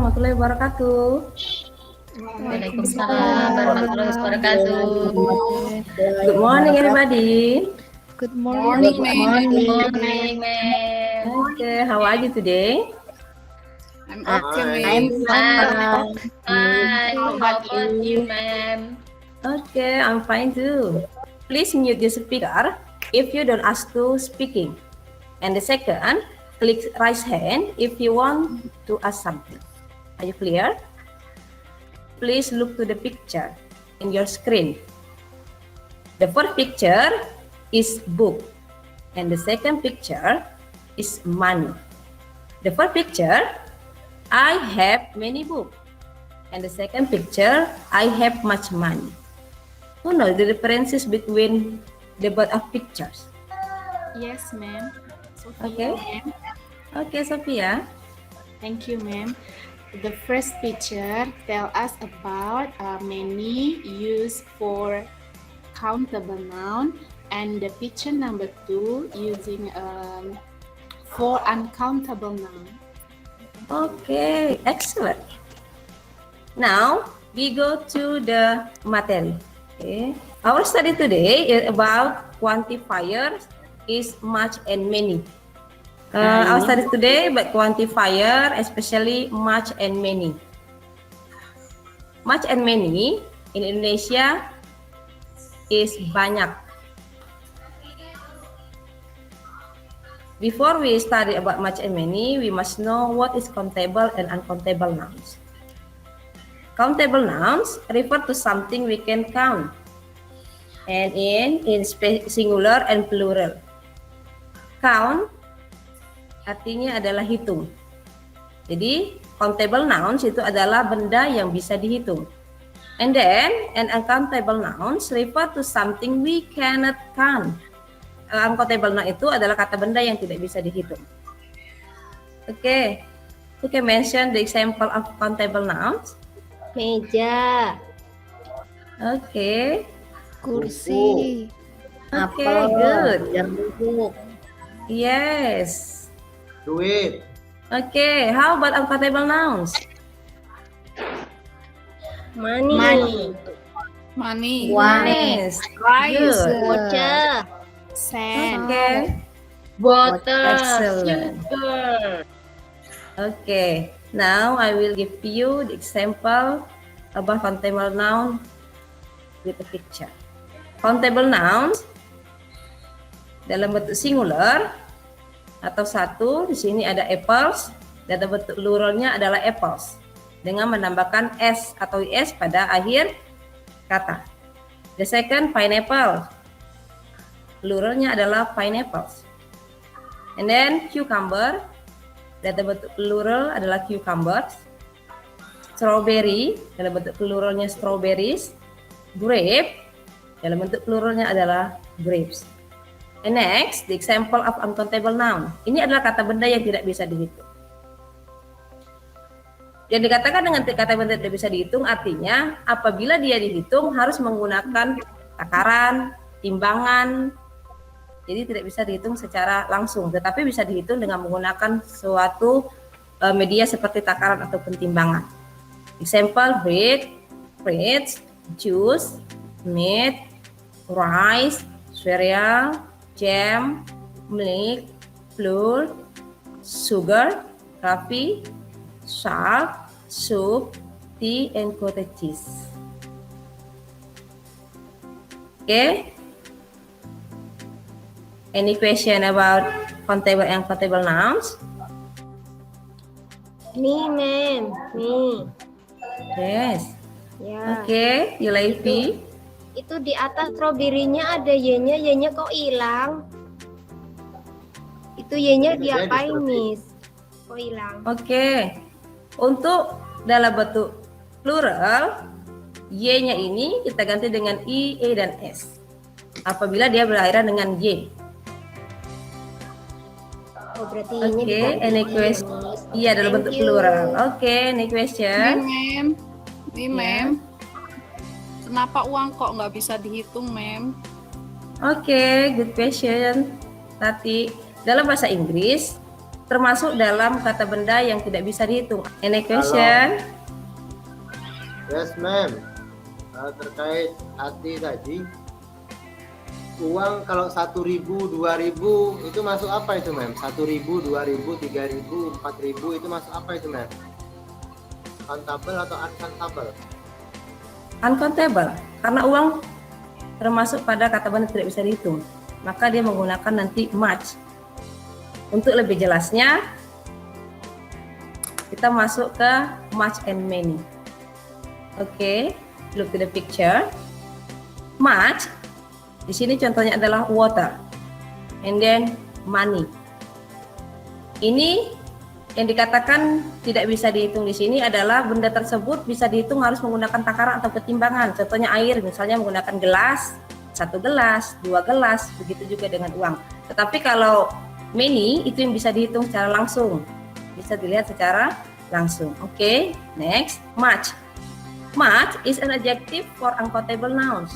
warahmatullahi wabarakatuh. Waalaikumsalam warahmatullahi wabarakatuh. Good morning, everybody. Good morning, ma'am. Good morning, ma'am. Okay, how are you today? I'm okay, I'm ma'am. fine. How about you, ma'am? Okay, I'm fine too. Please mute the speaker if you don't ask to speaking. And the second, click raise hand if you want to ask something. Are you clear? Please look to the picture in your screen. The first picture is book, and the second picture is money. The first picture, I have many books, and the second picture, I have much money. Who knows the differences between the both of pictures? Yes, ma'am. Okay. Okay, Sophia. Thank you, ma'am. The first picture tell us about many used for countable noun, and the picture number 2 using for uncountable noun. Okay, excellent. Now we go to the material. Okay. Our study today is about quantifiers is much and many. Our study today about quantifier, especially much and many. Much and many in Indonesia is banyak. Before we study about much and many, we must know what is countable and uncountable nouns. Countable nouns refer to something we can count, and in singular and plural. Count artinya adalah hitung. Jadi countable nouns itu adalah benda yang bisa dihitung. And then an uncountable nouns refer to something we cannot count. Uncountable noun itu adalah kata benda yang tidak bisa dihitung. Okay, who can mention the example of countable nouns? Meja. Okay. Kursi. Okay, good. Duduk. Yes. Duit. Okay, how about uncountable nouns? Money. Money. Yes. Rice. Good. Voucher. Sand. Okay. Water. Excellent. Sugar. Okay. Now I will give you the example about countable noun with a picture. Countable nouns dalam bentuk singular atau satu, di sini ada apples, dan dalam bentuk pluralnya adalah apples dengan menambahkan s atau is pada akhir kata. The second, pineapple, pluralnya adalah pineapples. And then cucumber, dalam bentuk plural adalah cucumbers. Strawberry, dalam bentuk pluralnya strawberries. Grape, dalam bentuk pluralnya adalah grapes. And next, the example of uncountable noun. Ini adalah kata benda yang tidak bisa dihitung. Yang dikatakan dengan kata benda tidak bisa dihitung artinya apabila dia dihitung harus menggunakan takaran, timbangan. Jadi tidak bisa dihitung secara langsung, tetapi bisa dihitung dengan menggunakan suatu media seperti takaran ataupun timbangan. Example, bread, fruits, juice, meat, rice, cereal, jam, milk, flour, sugar, coffee, salt, soup, tea, and cottage cheese. Okay. Any question about countable and uncountable nouns? Nih, ma'am. Nih. Yes. Ya. Okay, Yulaifi. Itu di atas strawberry-nya ada y-nya. Y-nya kok hilang? Itu y-nya diapain, Miss? Kok hilang? Oke. Untuk dalam bentuk plural, y-nya ini kita ganti dengan i, e, dan s. Apabila dia berakhiran dengan y. Oh, berarti Oke, y-nya any question? Iya, dalam bentuk plural. Oke, any Nih, question? ma'am. Nih, ma'am. Kenapa uang kok nggak bisa dihitung, ma'am? Oke, good question. Tati, dalam bahasa Inggris, termasuk dalam kata benda yang tidak bisa dihitung. Any question? Yes, ma'am. Terkait hati tadi, uang kalau 1.000, 2.000 itu masuk apa itu, ma'am? 1.000, 2.000, 3.000, 4.000 itu masuk apa itu, ma'am? Countable atau uncountable? Uncountable, karena uang termasuk pada kata benda tidak bisa dihitung, maka dia menggunakan nanti much. Untuk lebih jelasnya, kita masuk ke much and many. Oke, look to the picture. Much, di sini contohnya adalah water, and then money. Ini yang dikatakan tidak bisa dihitung di sini adalah benda tersebut bisa dihitung harus menggunakan takaran atau ketimbangan. Contohnya air, misalnya menggunakan gelas, 1 gelas, 2 gelas, begitu juga dengan uang. Tetapi kalau many itu yang bisa dihitung secara langsung, bisa dilihat secara langsung. Oke, next, much. Much is an adjective for uncountable nouns.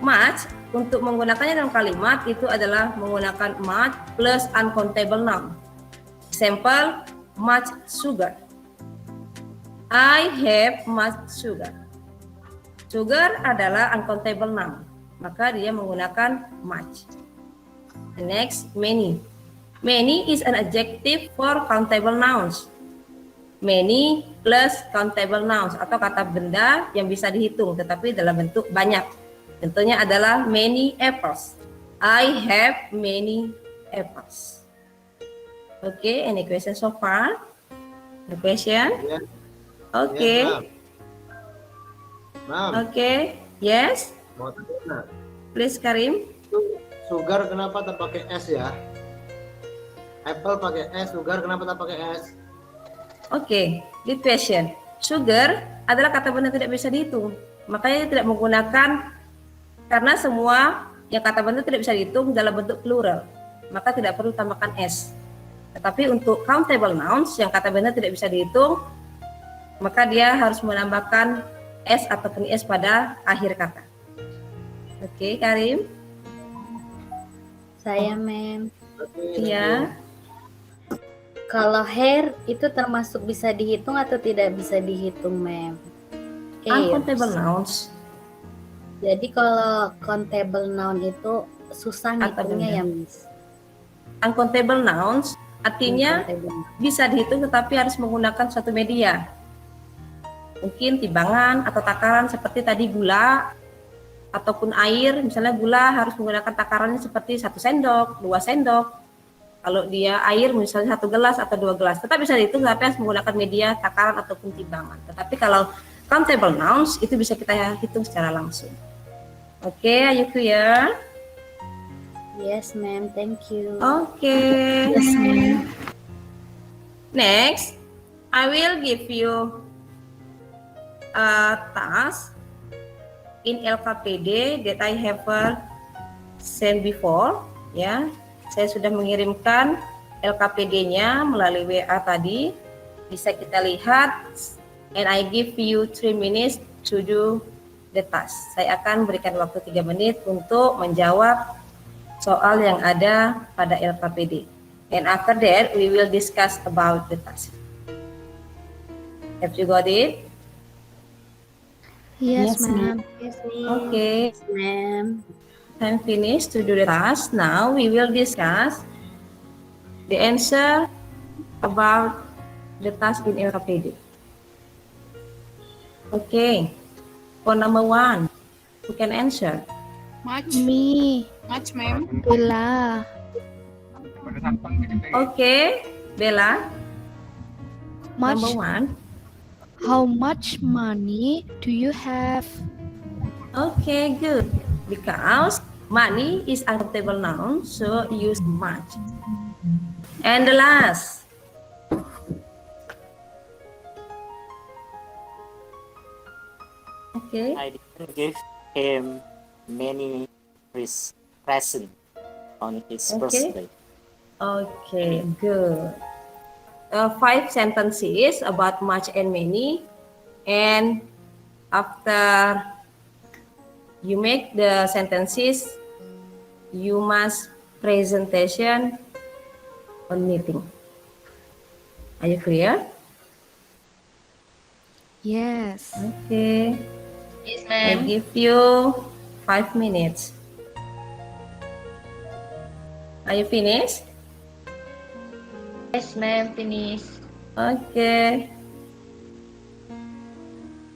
Much untuk menggunakannya dalam kalimat itu adalah menggunakan much plus uncountable noun. Example, much sugar. I have much sugar. Sugar adalah uncountable noun, maka dia menggunakan much. The next, many. Many is an adjective for countable nouns. Many plus countable nouns atau kata benda yang bisa dihitung tetapi dalam bentuk banyak. Contohnya adalah many apples. I have many apples. Okay, any question so far? The question? Yes. Okay. Yes, ma'am. Okay. Yes. Mau tanya, Please, Karim. sugar kenapa tak pakai S ya? Apple pakai S, sugar kenapa tak pakai S? Okay, good question. Sugar adalah kata benda tidak bisa dihitung. Makanya tidak menggunakan, karena semua yang kata benda tidak bisa dihitung dalam bentuk plural. Maka tidak perlu tambahkan S. Tetapi untuk countable nouns yang kata benda tidak bisa dihitung, maka dia harus menambahkan S ataupun S pada akhir kata. Oke, Karim? Saya, ma'am. Iya. Kalau hair itu termasuk bisa dihitung atau tidak bisa dihitung, ma'am? Uncountable nouns. Jadi kalau countable noun itu susah Atau ngitungnya ya, benda. Miss? Uncountable nouns artinya Uncountable. bisa dihitung tetapi harus menggunakan suatu media. Mungkin timbangan atau takaran seperti tadi gula ataupun air. Misalnya gula harus menggunakan takarannya seperti 1 sendok, 2 sendok. Kalau dia air misalnya 1 gelas atau 2 gelas. Tetap bisa dihitung tapi harus menggunakan media takaran ataupun timbangan. Tetapi kalau countable nouns itu bisa kita hitung secara langsung. Oke, are you clear? Yes, ma'am. Thank you. Okay. Yes, ma'am. Next, I will give you a task in LKPD that I have sent before. Ya, saya sudah mengirimkan LKPD-nya melalui WA tadi. Bisa kita lihat. And I give you 3 minutes to do the task. Saya akan berikan waktu 3 menit untuk menjawab soal yang ada pada LKPD. And after that, we will discuss about the task. Have you got it? Yes, ma'am. Yes, ma'am. Okay, Yes, ma'am. I'm finished to do the task. Now we will discuss the answer about the task in LKPD. Okay, for number 1, who can answer? Much. Me, Much, ma'am. Bella. Okay, Bella, Much. number 1. How much money do you have? Okay, good. Because money is uncountable noun, so use much. And the last. Okay. I didn't give him many presents on his Okay. birthday. Okay, good. 5 sentences about much and many, and after you make the sentences, you must presentation on meeting. Are you clear? Yes. Okay. Yes, I ma'am. give you 5 minutes. Are you finished? Yes, ma'am. Finish. Okay.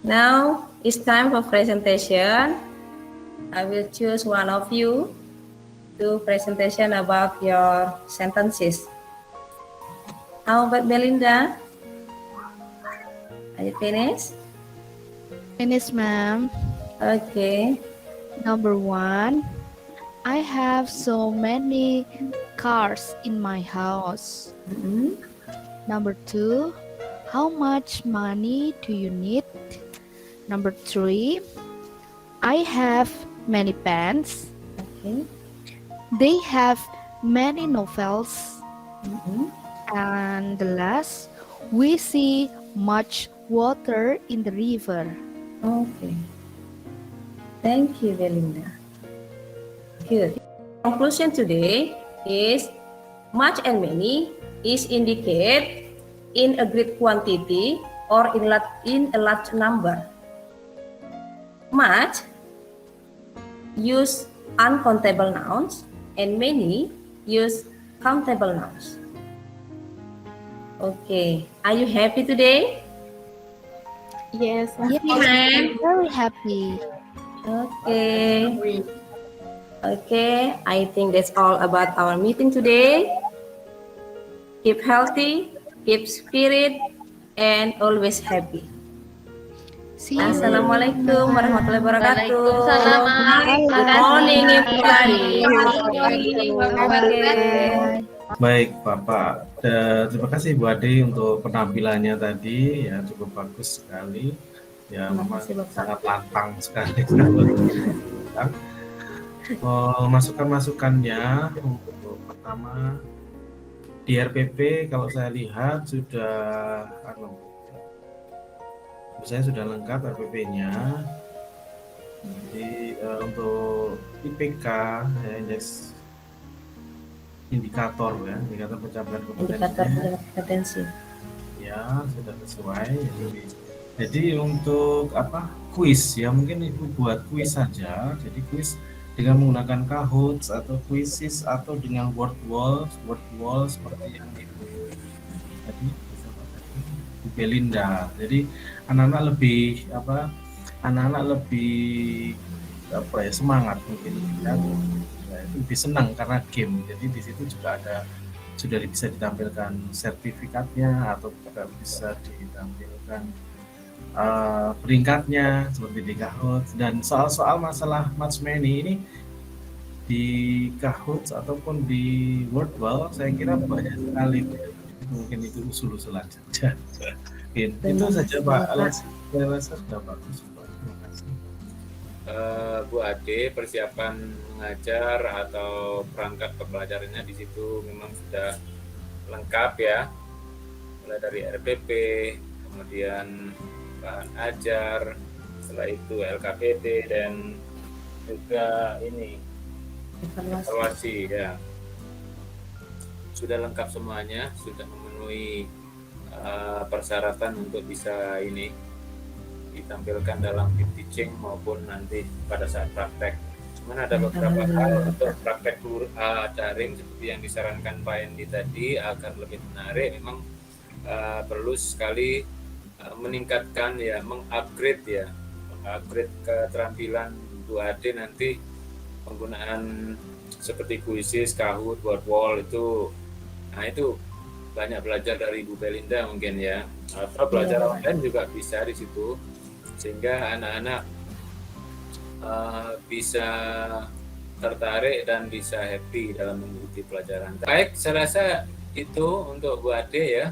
Now it's time for presentation. I will choose one of you to presentation about your sentences. How about Belinda? Are you finished? Finish, ma'am. Okay. Number 1. I have so many cars in my house. Mhm. Number 2. How much money do you need? Number 3. I have many pens. Okay. They have many novels. Mhm. And the last, we see much water in the river. Okay. Thank you, Belinda. Good. Conclusion today is much and many is indicated in a great quantity or in a large number. Much use uncountable nouns and many use countable nouns. Okay, are you happy today? Yes, Yes, ma'am. I'm very happy. Okay. Okay, I think that's all about our meeting today. Keep healthy, keep spirit, and always happy. See you. Assalamualaikum warahmatullahi wabarakatuh. Waalaikumsalam, ma'am. Good Makasih. morning, everybody. Good morning, Bapak. Okay. Baik, Bapak. Terima kasih Bu Ade untuk penampilannya tadi, ya cukup bagus sekali. Ya, Terima memang kasih, Bapak. sangat lantang sekali. Masukan-masukannya untuk pertama di RPP kalau saya lihat sudah saya sudah lengkap RPP-nya. Jadi untuk IPK ya, indikator pencapaian Indikator kompetensi. ya sudah sesuai. Jadi untuk kuis ya, mungkin Ibu buat kuis saja. Jadi kuis dengan menggunakan Kahoots atau Quizizz atau dengan word wall seperti yang itu tadi bisa pakai Bu Belinda. Jadi anak-anak lebih semangat mungkin ya, itu lebih senang karena game. Jadi di situ juga sudah bisa ditampilkan sertifikatnya atau juga bisa ditampilkan peringkatnya seperti di Kahoot. Dan soal-soal masalah much many ini di Kahoot ataupun di Wordwall saya kira banyak sekali. Mungkin itu usul-usulan saja. Itu saja Pak Alex. Saya rasa sudah bagus Pak. Terima kasih. Bu Ade, persiapan mengajar atau perangkat pembelajarannya di situ memang sudah lengkap ya, mulai dari RPP, kemudian bahan ajar, setelah itu LKPD dan juga ini evaluasi ya. Sudah lengkap semuanya, sudah memenuhi persyaratan untuk bisa ini ditampilkan dalam deep teaching maupun nanti pada saat praktek. Cuman ada beberapa hal untuk praktek daring seperti yang disarankan Pak Endi tadi agar lebih menarik, memang perlu sekali meningkatkan ya, mengupgrade keterampilan Bu Ade nanti penggunaan seperti Quizizz, Kahoot, Wordwall itu. Nah itu banyak belajar dari Bu Belinda mungkin ya, atau belajar online juga bisa di situ, sehingga anak-anak bisa tertarik dan bisa happy dalam mengikuti pelajaran. Baik, saya rasa itu untuk Bu Ade ya.